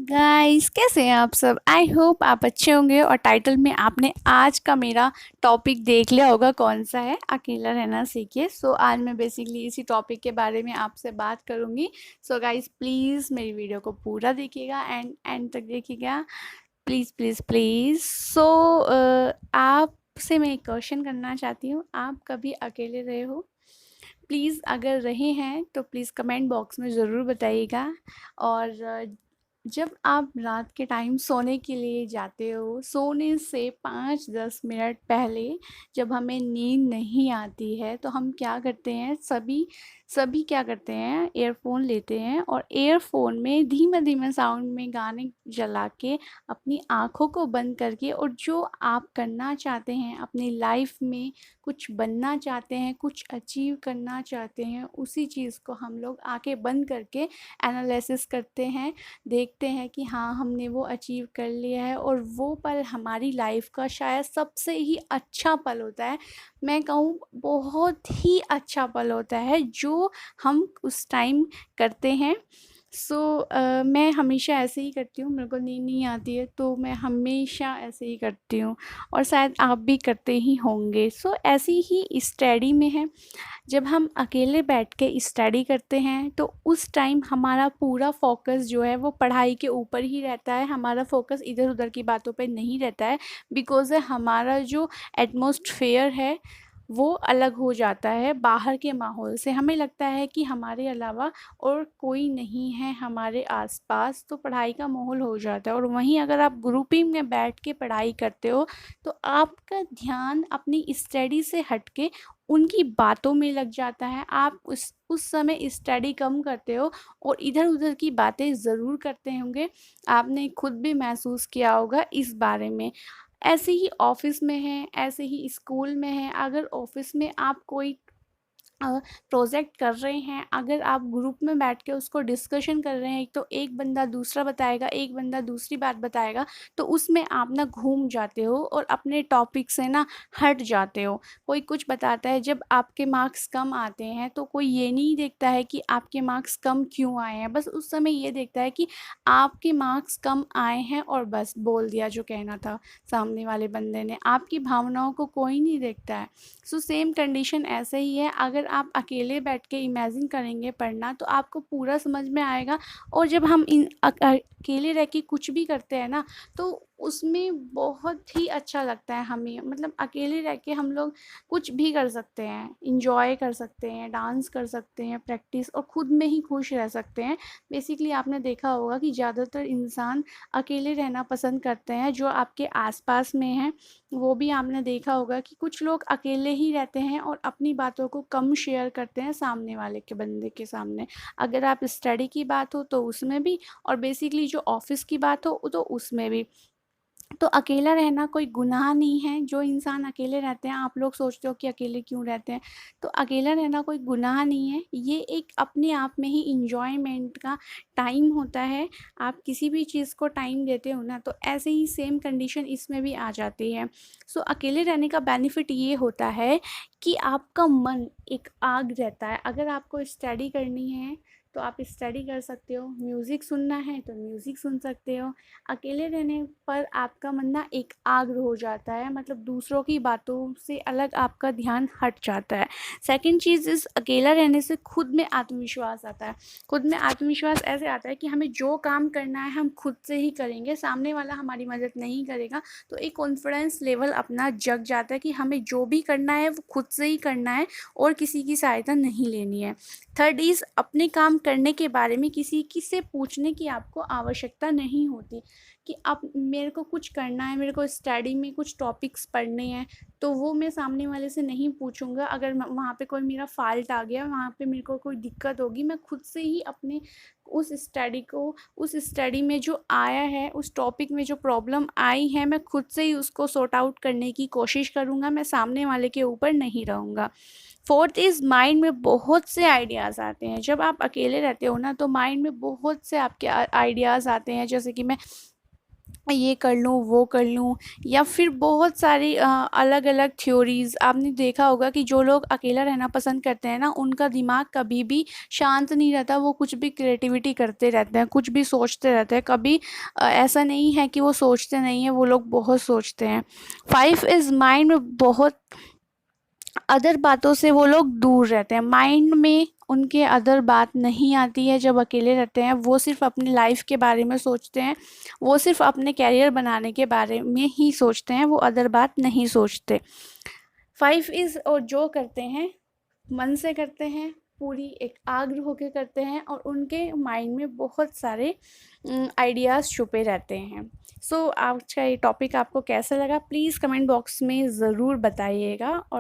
Guys, कैसे हैं आप सब। आई होप आप अच्छे होंगे। और टाइटल में आपने आज का मेरा टॉपिक देख लिया होगा, कौन सा है, अकेला रहना सीखिए। आज मैं बेसिकली इसी टॉपिक के बारे में आपसे बात करूंगी। गाइस, प्लीज़ मेरी वीडियो को पूरा देखिएगा, एंड एंड तक देखिएगा, प्लीज़ प्लीज़ प्लीज़। आपसे मैं एक क्वेश्चन करना चाहती हूँ। आप कभी अकेले रहे हो? प्लीज़ अगर रहे हैं तो प्लीज़ कमेंट बॉक्स में ज़रूर बताइएगा। और जब आप रात के टाइम सोने के लिए जाते हो, सोने से 5-10 मिनट पहले जब हमें नींद नहीं आती है, तो हम क्या करते हैं, सभी सभी क्या करते हैं, ईयरफ़ोन लेते हैं और ईयरफ़ोन में धीमे-धीमे साउंड में गाने चला के अपनी आँखों को बंद करके, और जो आप करना चाहते हैं अपनी लाइफ़ में, कुछ बनना चाहते हैं, कुछ अचीव करना चाहते हैं, उसी चीज़ को हम लोग आँखें बंद करके एनालिसिस करते हैं, देखते हैं कि हाँ, हमने वो अचीव कर लिया है। और वो पल हमारी लाइफ का शायद सबसे ही अच्छा पल होता है। मैं कहूँ बहुत ही अच्छा पल होता है जो हम उस टाइम करते हैं। मैं हमेशा ऐसे ही करती हूँ। मेरे को नींद नहीं आती है तो मैं हमेशा ऐसे ही करती हूँ, और शायद आप भी करते ही होंगे। ऐसी ही स्टडी में है, जब हम अकेले बैठ के स्टडी करते हैं तो उस टाइम हमारा पूरा फ़ोकस जो है वो पढ़ाई के ऊपर ही रहता है। हमारा फ़ोकस इधर-उधर की बातों पे नहीं रहता है, बिकॉज़ हमारा जो एटमॉस्फेयर है वो अलग हो जाता है बाहर के माहौल से। हमें लगता है कि हमारे अलावा और कोई नहीं है हमारे आस-पास, तो पढ़ाई का माहौल हो जाता है। और वहीं अगर आप ग्रुपिंग में बैठ के पढ़ाई करते हो तो आपका ध्यान अपनी स्टडी से हट के उनकी बातों में लग जाता है। आप उस समय स्टडी कम करते हो और इधर-उधर की बातें ज़रूर करते होंगे। आपने खुद भी महसूस किया होगा इस बारे में। ऐसे ही ऑफ़िस में है, ऐसे ही स्कूल में है। अगर ऑफ़िस में आप कोई अ, प्रोजेक्ट कर रहे हैं, अगर आप ग्रुप में बैठ के उसको डिस्कशन कर रहे हैं, तो एक बंदा दूसरा बताएगा, एक बंदा दूसरी बात बताएगा, तो उसमें आप ना घूम जाते हो और अपने टॉपिक से ना हट जाते हो। कोई कुछ बताता है, जब आपके मार्क्स कम आते हैं तो कोई ये नहीं देखता है कि आपके मार्क्स कम क्यों आए हैं, बस उस समय ये देखता है कि आपके मार्क्स कम आए हैं, और बस बोल दिया जो कहना था सामने वाले बंदे ने। आपकी भावनाओं को कोई नहीं देखता है। सेम कंडीशन ऐसे ही है। अगर आप अकेले बैठ के इमेजिन करेंगे पढ़ना, तो आपको पूरा समझ में आएगा। और जब हम अकेले रह के कुछ भी करते हैं ना, तो उसमें बहुत ही अच्छा लगता है हमें। मतलब अकेले रह के हम लोग कुछ भी कर सकते हैं, इंजॉय कर सकते हैं, डांस कर सकते हैं, प्रैक्टिस, और खुद में ही खुश रह सकते हैं। बेसिकली आपने देखा होगा कि ज़्यादातर इंसान अकेले रहना पसंद करते हैं जो आपके आसपास में हैं। वो भी आपने देखा होगा कि कुछ लोग अकेले ही रहते हैं और अपनी बातों को कम शेयर करते हैं सामने वाले के बंदे के सामने। अगर आप स्टडी की बात हो तो उसमें भी, और बेसिकली जो ऑफ़िस की बात हो तो उसमें भी। तो अकेला रहना कोई गुनाह नहीं है। जो इंसान अकेले रहते हैं, आप लोग सोचते हो कि अकेले क्यों रहते हैं, तो अकेला रहना कोई गुनाह नहीं है। ये एक अपने आप में ही एन्जॉयमेंट का टाइम होता है। आप किसी भी चीज़ को टाइम देते हो ना, तो ऐसे ही सेम कंडीशन इसमें भी आ जाती है। अकेले रहने का बेनिफिट ये होता है कि आपका मन एक आग रहता है। अगर आपको स्टडी करनी है तो आप स्टडी कर सकते हो, म्यूज़िक सुनना है तो म्यूज़िक सुन सकते हो। अकेले रहने पर आपका मन ना एक आग हो जाता है, मतलब दूसरों की बातों से अलग आपका ध्यान हट जाता है। सेकंड चीज़ इस अकेला रहने से खुद में आत्मविश्वास आता है। खुद में आत्मविश्वास ऐसे आता है कि हमें जो काम करना है हम खुद से ही करेंगे, सामने वाला हमारी मदद नहीं करेगा। तो एक कॉन्फिडेंस लेवल अपना जग जाता है कि हमें जो भी करना है वो खुद से ही करना है और किसी की सहायता नहीं लेनी है। थर्ड इज़, अपने काम करने के बारे में किसी की से पूछने की आपको आवश्यकता नहीं होती कि अब मेरे को कुछ करना है, मेरे को स्टडी में कुछ टॉपिक्स पढ़ने हैं, तो वो मैं सामने वाले से नहीं पूछूँगा। अगर वहाँ पे कोई मेरा फ़ॉल्ट आ गया, वहाँ पे मेरे को कोई दिक्कत होगी, मैं खुद से ही अपने उस स्टडी में जो आया है, उस टॉपिक में जो प्रॉब्लम आई है, मैं खुद से ही उसको सॉर्ट आउट करने की कोशिश करूँगा। मैं सामने वाले के ऊपर नहीं रहूँगा। फोर्थ इज़, माइंड में बहुत से आइडियाज़ आते हैं। जब आप अकेले रहते हो ना, तो माइंड में बहुत से आपके आइडियाज़ आते हैं। जैसे कि मैं ये कर लूँ, वो कर लूँ, या फिर बहुत सारी अलग अलग थ्योरीज़। आपने देखा होगा कि जो लोग अकेला रहना पसंद करते हैं ना, उनका दिमाग कभी भी शांत नहीं रहता, वो कुछ भी क्रिएटिविटी करते रहते हैं, कुछ भी सोचते रहते हैं। कभी ऐसा नहीं है कि वो सोचते नहीं हैं, वो लोग बहुत सोचते हैं। 5 इज़ माइंड में बहुत अदर बातों से वो लोग दूर रहते हैं, माइंड में उनके अदर बात नहीं आती है जब अकेले रहते हैं। वो सिर्फ अपनी लाइफ के बारे में सोचते हैं, वो सिर्फ अपने कैरियर बनाने के बारे में ही सोचते हैं, वो अदर बात नहीं सोचते। 5 इज़ और जो करते हैं मन से करते हैं, पूरी एक आग्रह होकर करते हैं, और उनके माइंड में बहुत सारे आइडियाज़ छुपे रहते हैं। सो आज का ये टॉपिक आपको कैसा लगा, प्लीज़ कमेंट बॉक्स में ज़रूर बताइएगा। और